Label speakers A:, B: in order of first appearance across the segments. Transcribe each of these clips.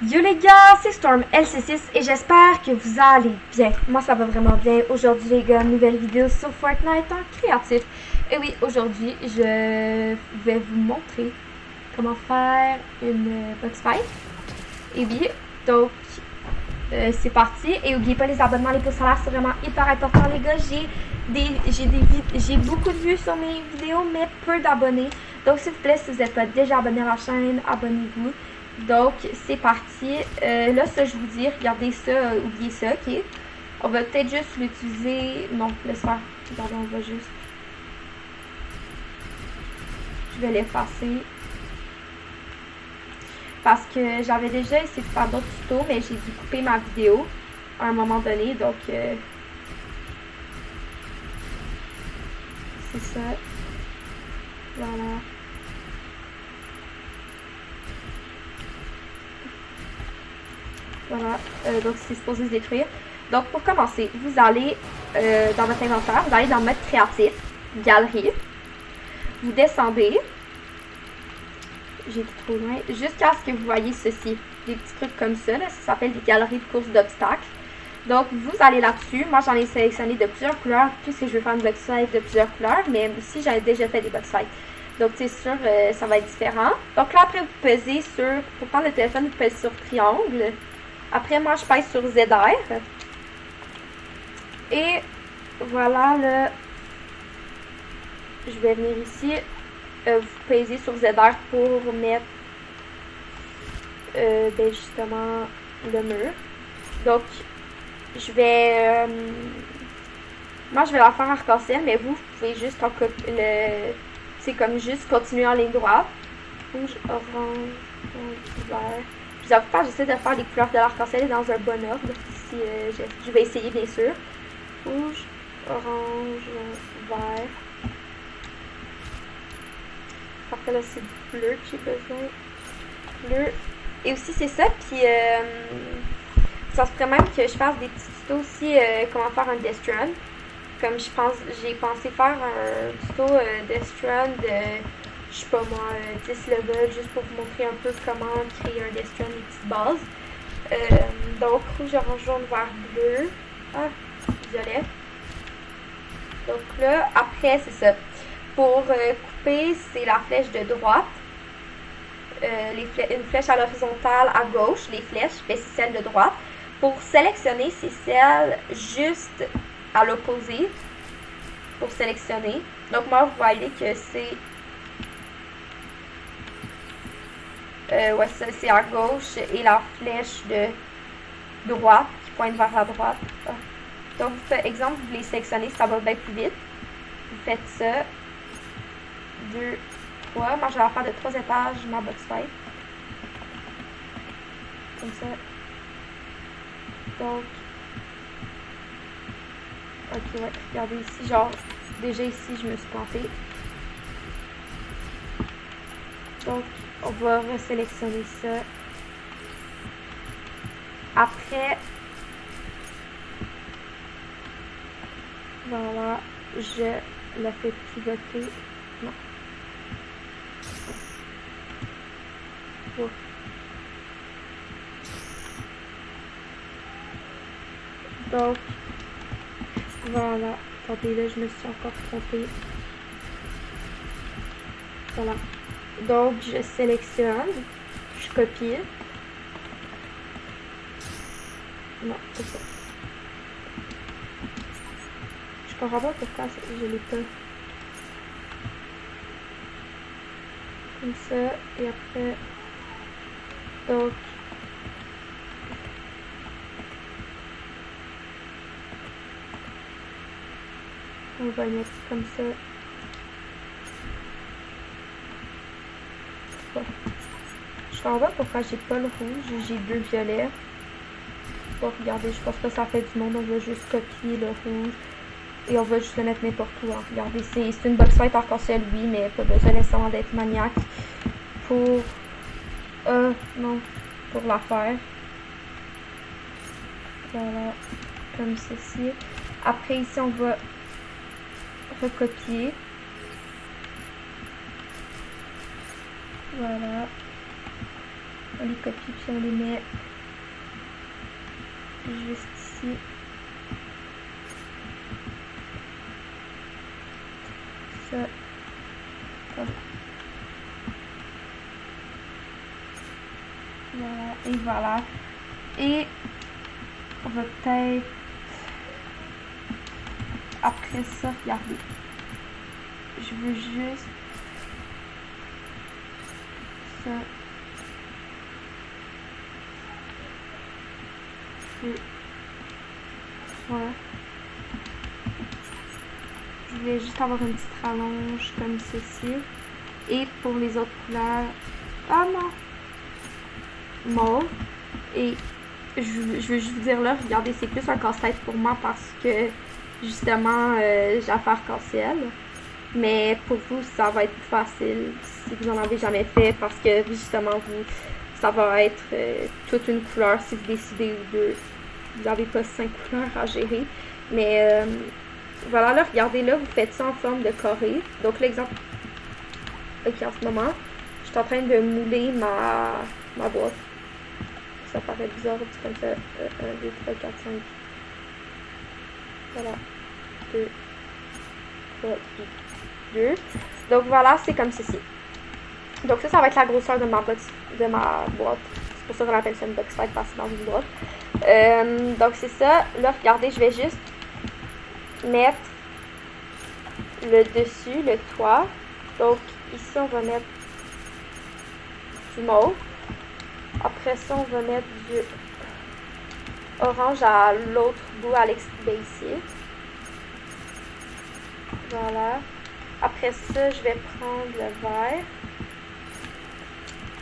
A: Yo les gars, c'est Storm LC6 et j'espère que vous allez bien. Moi ça va vraiment bien. Aujourd'hui les gars, nouvelle vidéo sur Fortnite en créatif. Et oui, aujourd'hui je vais vous montrer comment faire une box fight. Et oui, donc c'est parti. Et n'oubliez pas les abonnements, les pouces en l'air, c'est vraiment hyper important les gars. J'ai beaucoup de vues sur mes vidéos mais peu d'abonnés. Donc s'il vous plaît, si vous n'êtes pas déjà abonné à la chaîne, abonnez-vous. Donc, c'est parti. Là, ça, je vous dis, regardez ça, oubliez ça, ok? On va peut-être juste l'utiliser. Non, laisse faire. Regardez, on va juste. Je vais l'effacer. Parce que j'avais déjà essayé de faire d'autres tutos, mais j'ai dû couper ma vidéo à un moment donné. Donc, c'est ça. Voilà. Voilà, donc c'est supposé se détruire. Donc pour commencer, vous allez dans votre inventaire, vous allez dans mode créatif, galerie, vous descendez, j'ai été trop loin, jusqu'à ce que vous voyez ceci, des petits trucs comme ça, là, ça s'appelle des galeries de course d'obstacles. Donc vous allez là-dessus, moi j'en ai sélectionné de plusieurs couleurs, puisque je veux faire une box fight de plusieurs couleurs, mais aussi j'avais déjà fait des box fights. Donc c'est sûr, ça va être différent. Donc là après vous pesez sur, pour prendre le téléphone, vous pesez sur triangle. Après, moi, je pèse sur ZR. Et voilà, là, je vais venir ici. Vous pèsez sur ZR pour mettre, ben, justement, le mur. Donc, je vais... moi, je vais la faire arc-en-ciel, mais vous pouvez juste c'est comme juste continuer en ligne droite. Rouge, orange, vert. Je vous avoue pas, j'essaie de faire les couleurs de l'arc-en-ciel dans un bon ordre. Si, je vais essayer, bien sûr. Rouge, orange, vert. Parfait, là, c'est du bleu que j'ai besoin. Bleu. Et aussi, c'est ça. Puis, ça se pourrait même que je fasse des petits tutos aussi, comment faire un Death Run. Comme j'ai pensé faire un tuto Death Run de... je sais pas moi, 10 levels, juste pour vous montrer un peu comment créer un Death Run, des petites bases. Donc, rouge, orange, jaune, vert, bleu. Ah, violet. Donc là, après, c'est ça. Pour couper, c'est la flèche de droite. Une flèche à l'horizontale à gauche, les flèches, c'est celle de droite. Pour sélectionner, c'est celle juste à l'opposé. Pour sélectionner. Donc moi, vous voyez que c'est... ouais, ça c'est à gauche et la flèche de droite qui pointe vers la droite. Ah. Donc, vous faites, exemple, vous les sélectionnez, ça va bien plus vite. Vous faites ça. 2, 3. Moi, je vais la faire de 3 étages, ma box fight. Comme ça. Donc. Ok, ouais. Regardez ici, genre, déjà ici, je me suis plantée. Donc, on va resélectionner ça. Après, voilà, je la fais pivoter. Non. Oh. Donc, voilà. Attendez, là, je me suis encore trompée. Voilà. Donc, je sélectionne, je copie. Non, c'est ça. Je comprends pas pourquoi je l'ai pas. Comme ça, et après, donc, on va mettre comme ça. Bon. Je comprends pas pourquoi j'ai pas le rouge, j'ai 2 violets. Bon, regardez, je pense pas que ça fait du monde, on va juste copier le rouge. Et on va juste le mettre n'importe où. Hein. Regardez, c'est une box fight arc-en-ciel, oui, mais pas besoin nécessairement d'être maniaque pour... non, pour la faire. Voilà, comme ceci. Après, ici, on va recopier. Voilà. On les copie puis on les met juste ici. Ça. Hop. Voilà, et voilà. Et on va peut-être après ça, regardez. Je veux juste ça. Voilà. Je voulais juste avoir une petite rallonge comme ceci. Et pour les autres couleurs, ah non, mauve. Et je veux juste vous dire là, regardez, c'est plus un casse-tête pour moi parce que justement, j'ai affaire casse-ciel. Mais pour vous, ça va être plus facile si vous n'en avez jamais fait parce que justement, ça va être toute une couleur si vous décidez de vous n'avez pas 5 couleurs à gérer. Mais voilà, là, regardez là, vous faites ça en forme de carré. Donc l'exemple, ok, en ce moment, je suis en train de mouler ma boîte. Ça paraît bizarre, c'est comme ça. 1, 2, 3, 4, 5. Voilà. 2, 3, 2. Donc voilà, c'est comme ceci. Donc ça va être la grosseur de ma boîte. C'est pour ça qu'on appelle ça une box fight parce que c'est dans une boîte. Donc c'est ça. Là, regardez, je vais juste mettre le dessus, le toit. Donc ici, on va mettre du mauve. Après ça, on va mettre du orange à l'autre bout, à l'extérieur ici. Voilà. Après ça, je vais prendre le vert.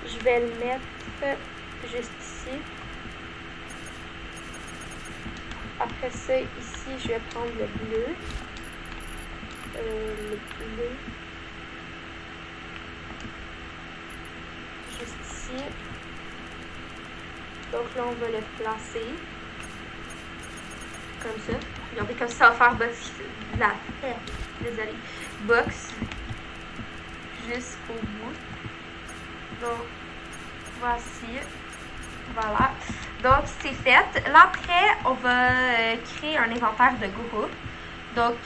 A: Je vais le mettre juste ici. Après ça, ici, je vais prendre le bleu. Juste ici. Donc là, on va le placer. Comme ça. Regardez comme ça, va faire box jusqu'au bout. Donc, voici. Voilà. Donc, c'est fait. Là, après, on va créer un inventaire de groupe. Donc,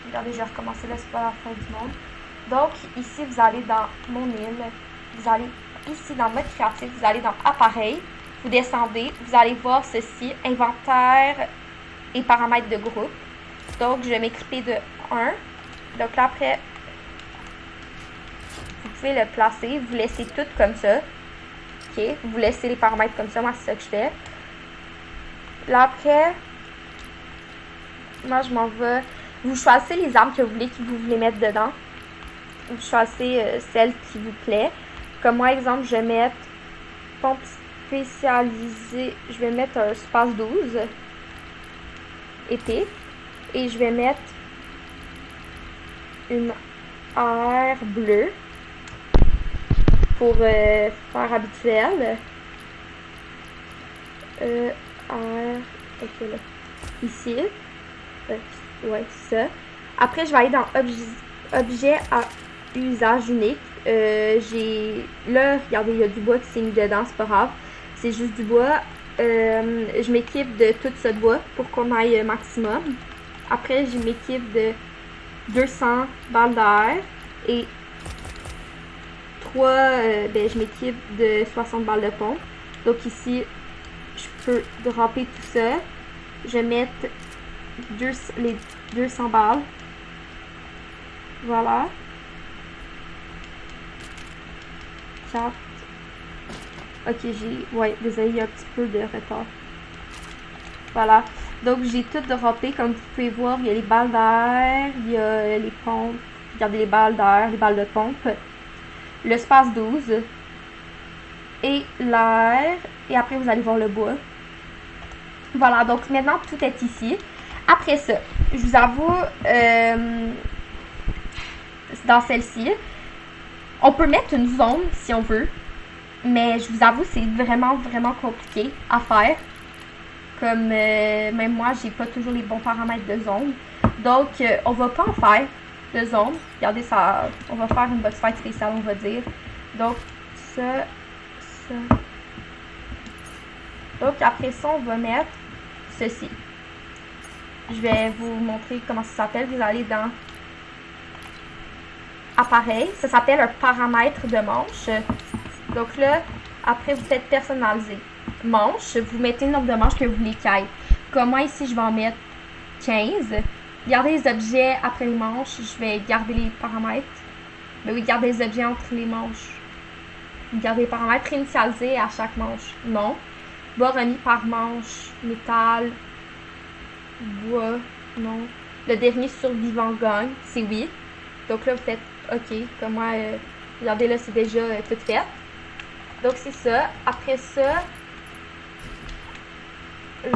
A: regardez, je vais recommencer là, c'est pas la fin du monde. Donc, ici, vous allez dans mon île. Vous allez ici dans mode créatif. Vous allez dans appareil. Vous descendez. Vous allez voir ceci, inventaire et paramètres de groupe. Donc, je vais m'équiper de 1. Donc, là, après, vous pouvez le placer. Vous laissez tout comme ça. OK. Vous laissez les paramètres comme ça. Moi, c'est ça que je fais. Là, après, moi, je m'en vais. Vous choisissez les armes que vous voulez mettre dedans. Vous choisissez celle qui vous plaît. Comme moi, exemple, je vais mettre pompe spécialisée. Je vais mettre un space 12 épée. Et je vais mettre une aire bleue pour faire habituel. Ok, là. Ici. Ouais, ça. Après, je vais aller dans objet à usage unique. Là, regardez, il y a du bois qui s'est mis dedans, c'est pas grave. C'est juste du bois. Je m'équipe de tout ce bois pour qu'on aille maximum. Après, je m'équipe de 200 balles d'air et 3, je m'équipe de 60 balles de pompe. Donc ici, je peux dropper tout ça. Je vais mettre les 200 balles. Voilà. 4. Ok, ouais, désolé, il y a un petit peu de retard. Voilà. Donc, j'ai tout droppé. Comme vous pouvez voir, il y a les balles d'air, il y a les pompes. Regardez les balles d'air, les balles de pompe. Le space 12. Et l'air. Et après, vous allez voir le bois. Voilà, donc maintenant, tout est ici. Après ça, je vous avoue, dans celle-ci, on peut mettre une zone si on veut. Mais je vous avoue, c'est vraiment, vraiment compliqué à faire. Comme même moi, j'ai pas toujours les bons paramètres de zone. Donc, on va pas en faire de zone. Regardez ça, on va faire une box fight spéciale, on va dire. Donc, ça. Donc, après ça, on va mettre ceci. Je vais vous montrer comment ça s'appelle. Vous allez dans Appareil. Ça s'appelle un paramètre de manche. Donc là, après, vous faites personnaliser. Manche, vous mettez le nombre de manches que vous voulez qu'il y ait. Comme moi, ici, je vais en mettre 15. Gardez les objets après les manches. Je vais garder les paramètres. Ben oui, gardez les objets entre les manches. Gardez les paramètres initialisés à chaque manche. Non. Bas remis par manche. Métal. Bois. Non. Le dernier survivant gagne. C'est oui. Donc là, vous faites OK. Comme moi, regardez là, c'est déjà tout fait. Donc c'est ça. Après ça,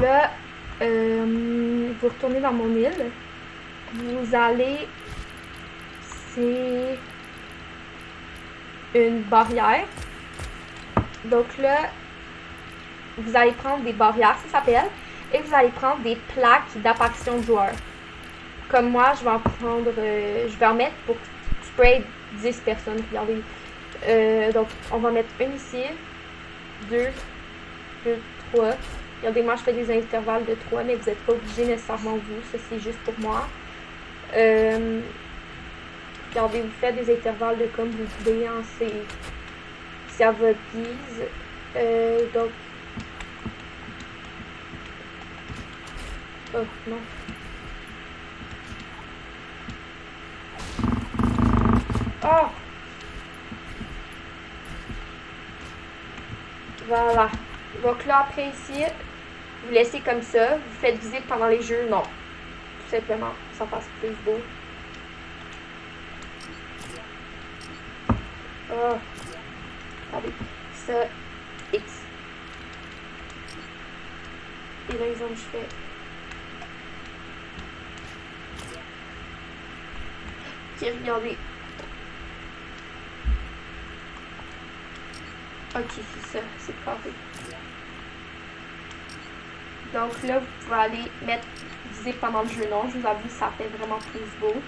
A: là, vous retournez dans mon île. Vous allez... C'est une barrière. Donc là, vous allez prendre des barrières, ça s'appelle. Et vous allez prendre des plaques d'apparition de joueurs. Comme moi, je vais en prendre... je vais en mettre pour spray 10 personnes. Regardez. Donc, on va mettre une ici. 2, 3. Regardez, moi, je fais des intervalles de 3, mais vous n'êtes pas obligé nécessairement vous. Ça, c'est juste pour moi. Regardez, vous faites des intervalles de comme vous voulez. Hein, c'est à votre guise. Donc... Oh, non. Oh! Voilà. Donc là, après ici, vous laissez comme ça. Vous faites visible pendant les jeux. Non. Tout simplement. Ça passe plus beau. Oh. Attendez. Ça, X. Et là, exemple, je fais... Ok, regardez. Ok, c'est ça, c'est carré. Donc là, vous pouvez aller mettre visible pendant le jeu. Non, je vous avoue, ça fait vraiment plus beau.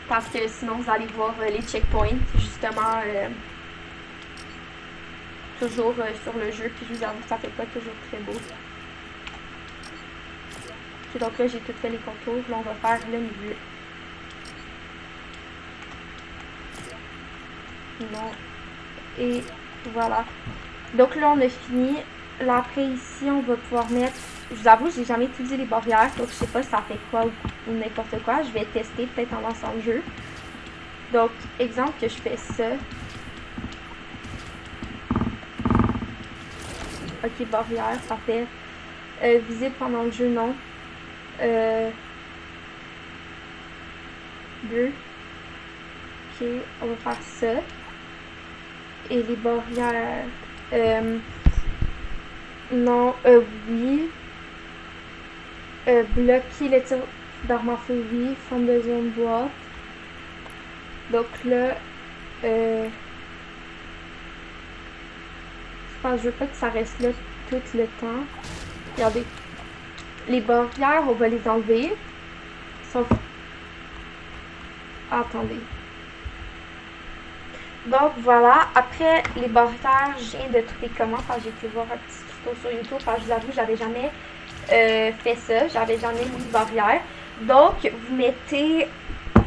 A: Parce que sinon, vous allez voir les checkpoints, justement, toujours sur le jeu. Puis je vous avoue, ça fait pas toujours très beau. Ok, donc là, j'ai tout fait les contours. Là, on va faire le milieu. Non. Et voilà. Donc là, on a fini. Là, après, ici, on va pouvoir mettre... Je vous avoue, j'ai jamais utilisé les barrières. Donc, je sais pas si ça fait quoi ou n'importe quoi. Je vais tester peut-être en lançant le jeu. Donc, exemple que je fais ça. Ok, barrière, ça fait visible pendant le jeu, non. 2. Ok, on va faire ça. Et les barrières... non, oui. Bloquer le tir d'armes à feu, oui. Forme de zone boîte. Donc là, je pense que je veux pas que ça reste là tout le temps. Regardez. Les barrières, on va les enlever. Sauf... Attendez. Donc voilà, après les barrières, je viens de trouver comment, parce que j'ai pu voir un petit tuto sur YouTube, parce que je vous avoue, j'avais jamais fait ça, j'avais jamais mis de barrière. Donc, vous mettez,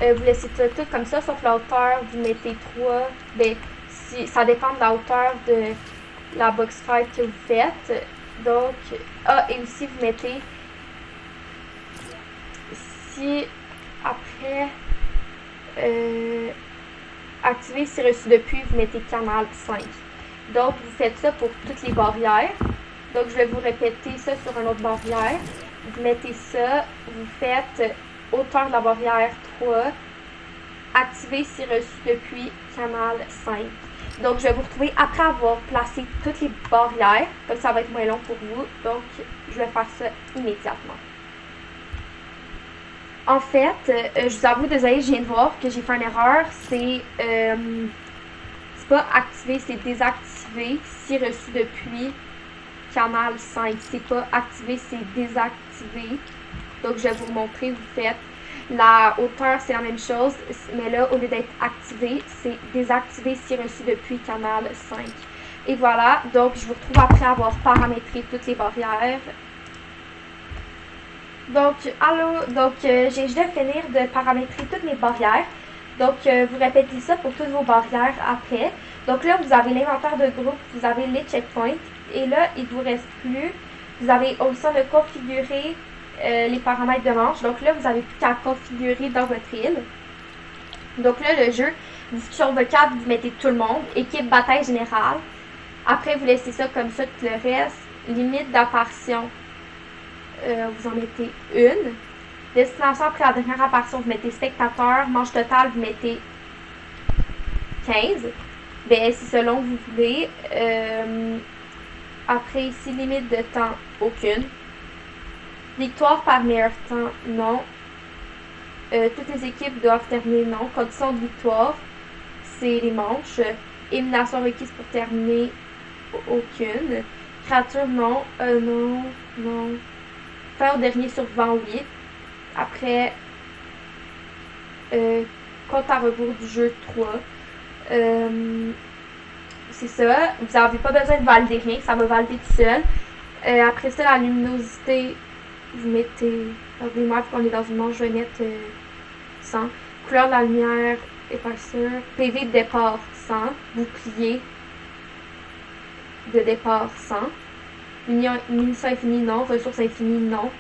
A: vous laissez tout comme ça, sauf la hauteur, vous mettez 3, ben, si, ça dépend de la hauteur de la box fight que vous faites. Donc, et aussi vous mettez, si après, activer si reçu depuis, vous mettez canal 5. Donc, vous faites ça pour toutes les barrières. Donc, je vais vous répéter ça sur une autre barrière. Vous mettez ça, vous faites hauteur de la barrière 3, activer si reçu depuis, canal 5. Donc, je vais vous retrouver après avoir placé toutes les barrières. Comme ça va être moins long pour vous. Donc, je vais faire ça immédiatement. En fait, je vous avoue, désolé, je viens de voir que j'ai fait une erreur. C'est pas activé, c'est désactivé. Si reçu depuis canal 5. C'est pas activé, c'est désactivé. Donc, je vais vous montrer. Vous faites La hauteur, c'est la même chose, mais là, au lieu d'être activé, c'est désactivé si reçu depuis canal 5. Et voilà, donc je vous retrouve après avoir paramétré toutes les barrières. Donc, allô, donc j'ai juste de finir de paramétrer toutes mes barrières. Donc, vous répétez ça pour toutes vos barrières après. Donc là, vous avez l'inventaire de groupe, vous avez les checkpoints. Et là, il ne vous reste plus. Vous avez aussi de configurer les paramètres de manche. Donc là, vous n'avez plus qu'à configurer dans votre île. Donc là, le jeu, discussion vocale, vous mettez tout le monde. Équipe bataille générale. Après, vous laissez ça comme ça, tout le reste. Limite d'apparition, vous en mettez une. Destination après la dernière apparition, vous mettez spectateur. Manche totale, vous mettez 15. Ben, c'est selon vous voulez. Après, ici, limite de temps, aucune. Victoire par meilleur temps, non. Toutes les équipes doivent terminer, non. Condition de victoire, c'est les manches. Élimination requise pour terminer, aucune. Créature, non. Non, non. Fin au dernier survivant, oui. Après, compte à rebours du jeu 3. C'est ça. Vous n'avez pas besoin de valider rien, ça va valider tout seul. Après ça, la luminosité, vous mettez. Regardez-moi, vu qu'on est dans une manche, je vais mettre 100. Couleur de la lumière, épaisseur. PV de départ 100. Bouclier de départ 100. Munitions infinies, non. Ressources infinies, non.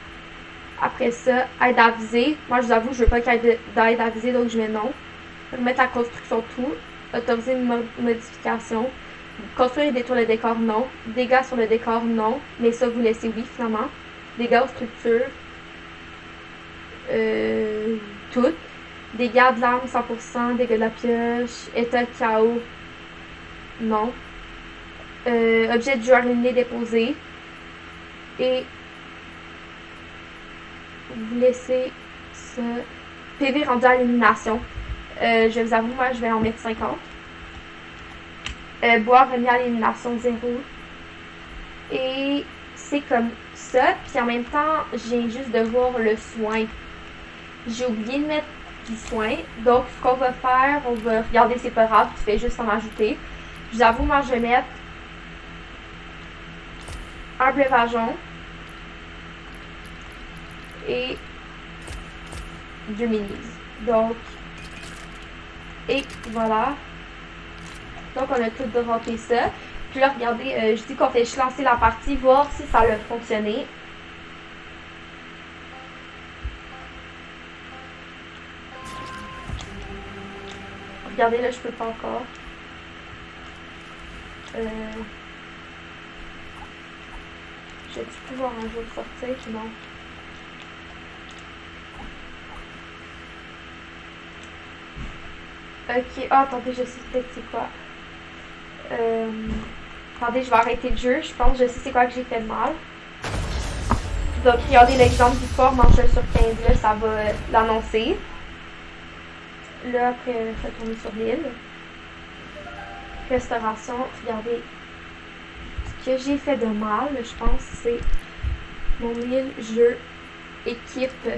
A: Après ça, aide à viser. Moi, je vous avoue, je veux pas qu'il y ait d'aide à viser, donc je mets non. Remettre la construction tout. Autoriser une modification. Construire et détruire le décor, non. Dégâts sur le décor, non. Mais ça, vous laissez oui, finalement. Dégâts aux structures. Toutes. Dégâts de l'arme, 100%. Dégâts de la pioche. État chaos, non. Objet du joueur éliminé déposé. Et vous laissez ça. PV rendu à l'élimination. Je vous avoue, moi, je vais en mettre 50. Boire remis à l'élimination 0. Et c'est comme ça. Puis en même temps, j'ai juste de voir le soin. J'ai oublié de mettre du soin. Donc, ce qu'on va faire, on va regarder, c'est pas grave, tu fais juste en ajouter. Je vous avoue, moi, je vais mettre un breuvage et 2 minis. Donc, et voilà. Donc, on a tout droppé ça. Puis là, regardez, je dis qu'on fait juste lancer la partie, voir si ça a fonctionné. Regardez, là, je peux pas encore. Je vais pouvoir un jour sortir, non. Ok, attendez, je sais peut-être c'est quoi. Attendez, je vais arrêter le jeu. Je pense que je sais c'est quoi que j'ai fait de mal. Donc, regardez l'exemple du sport, manche sur 15, là, ça va l'annoncer. Là, après, retourner sur l'île. Restauration, regardez. Ce que j'ai fait de mal, je pense, c'est mon île, jeu, équipe.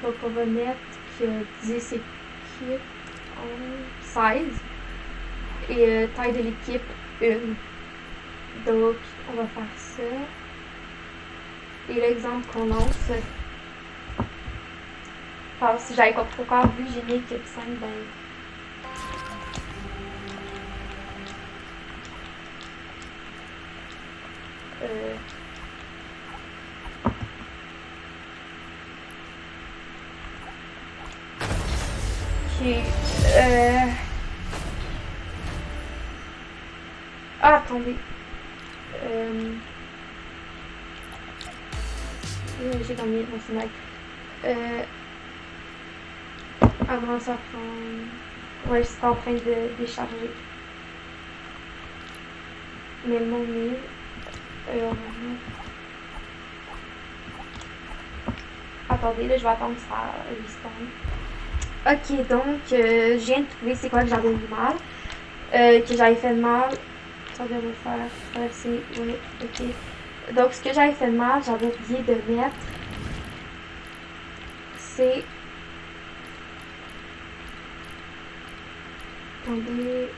A: Donc, on va mettre que 10 équipes, 16. Et taille de l'équipe, 1. Donc, on va faire ça. Et l'exemple qu'on lance, enfin, si j'avais pas encore vu, j'ai mis équipe 5, ben. Ok. Ah, attendez. J'ai gagné mon final. Avant ça prend. Ouais, c'est en train de décharger. Mais mon île. Attendez, là, je vais attendre que ça respawn. Ok, donc, je viens de trouver c'est quoi que j'avais eu mal. Que j'avais fait de mal. Ça devrait faire. C'est. Oui, ok. Donc, ce que j'avais fait de mal, j'avais oublié de mettre, c'est... Attendez...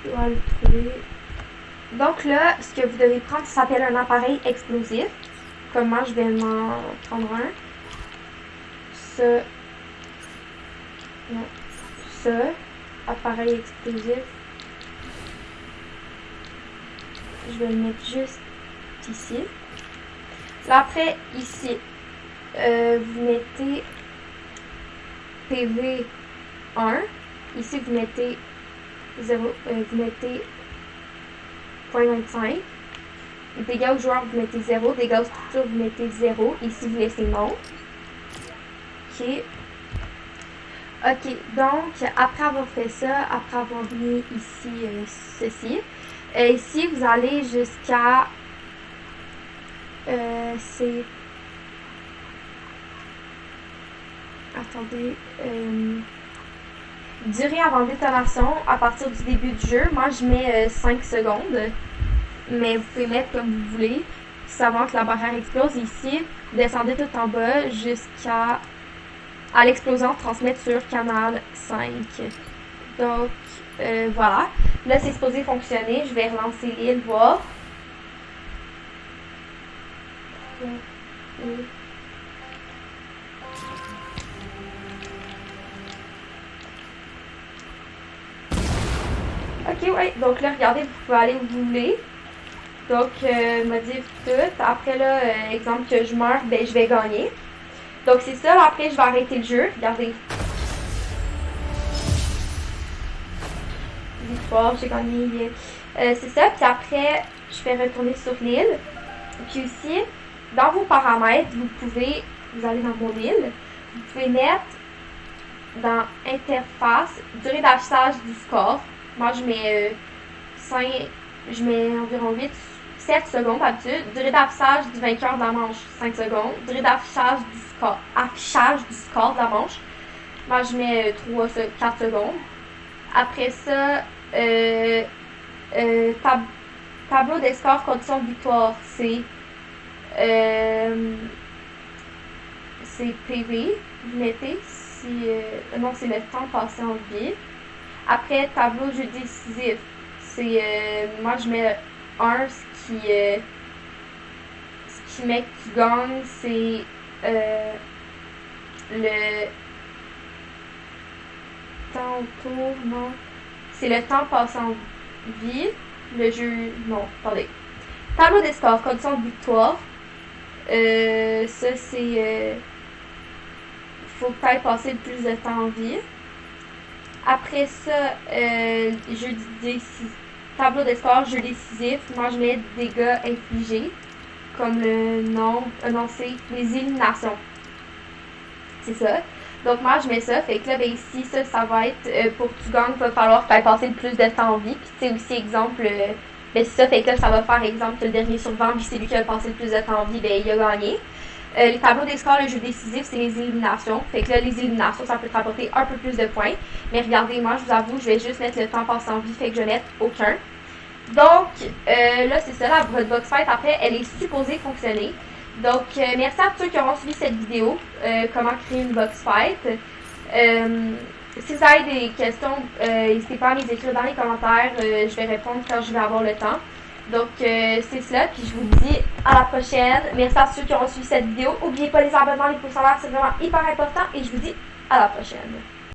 A: Je dois le trouver. Donc là, ce que vous devez prendre, ça s'appelle un appareil explosif. Comme moi, je vais m'en prendre un. Ce... Non. Ce appareil explosif. Je vais le mettre juste ici. Là, après, ici, vous mettez PV 1. Ici, vous mettez 0, vous mettez 0.25. Dégâts aux joueurs, vous mettez 0. Dégâts aux structures, vous mettez 0. Ici, vous laissez non. Ok. Ok, donc, après avoir fait ça, après avoir mis ici ceci, ici, vous allez jusqu'à... c'est... Attendez... durée avant détonation à partir du début du jeu. Moi, je mets 5 secondes. Mais vous pouvez mettre comme vous voulez. Savoir que la barrière explose. Ici, vous descendez tout en bas jusqu'à l'explosion transmettre sur canal 5. Donc, voilà. Là, c'est supposé fonctionner. Je vais relancer l'île, voir. Ok, ouais. Donc là, regardez, vous pouvez aller où vous voulez. Donc, modifie tout. Après, là, exemple que je meurs, ben, je vais gagner. Donc, c'est ça. Là, après, je vais arrêter le jeu. Regardez. Victoire, j'ai gagné. C'est ça. Puis après, je vais retourner sur l'île. Puis aussi, dans vos paramètres, vous allez dans mon île. Vous pouvez mettre dans interface, durée d'affichage du score. Moi, je mets je mets environ 7 secondes d'habitude. Durée d'affichage du vainqueur de la manche, 5 secondes. Durée d'affichage du score de la manche. Moi, je mets 4 secondes. Après ça, tableau des scores, conditions de victoire, c'est PV. Vous mettez non, c'est le temps passé en vie. Après, tableau jeu décisif, c'est moi je mets 1, ce qui met qui gagne, c'est le temps autour, non, c'est le temps passé en vie. Le jeu, non, attendez. Tableau des scores, conditions de victoire. Ça c'est faut peut-être passer le plus de temps en vie. Après ça, tableau de score, jeu décisif. Moi, je mets dégâts infligés, comme le nom, non, c'est les éliminations. C'est ça. Donc, moi, je mets ça. Fait que là, ben, ici, ça va être, pour que tu gagnes, il va falloir que tu passer le plus de temps en vie. Puis, tu sais, aussi, exemple, ben, c'est ça. Fait que là, ça va faire, exemple, que le dernier survivant, puis c'est lui qui a passé le plus de temps en vie, ben, il a gagné. Les tableaux des scores, le jeu décisif, c'est les éliminations. Fait que là, les éliminations, ça peut te rapporter un peu plus de points. Mais regardez, moi, je vous avoue, je vais juste mettre le temps passé en vie, fait que je vais mettre aucun. Donc, là, c'est ça, votre box fight, après, elle est supposée fonctionner. Donc, merci à tous ceux qui auront suivi cette vidéo, comment créer une box fight. Si vous avez des questions, n'hésitez pas à les écrire dans les commentaires. Je vais répondre quand je vais avoir le temps. Donc, c'est cela. Puis, je vous dis à la prochaine. Merci à ceux qui auront suivi cette vidéo. N'oubliez pas les abonnements, les pouces en l'air, c'est vraiment hyper important. Et je vous dis à la prochaine.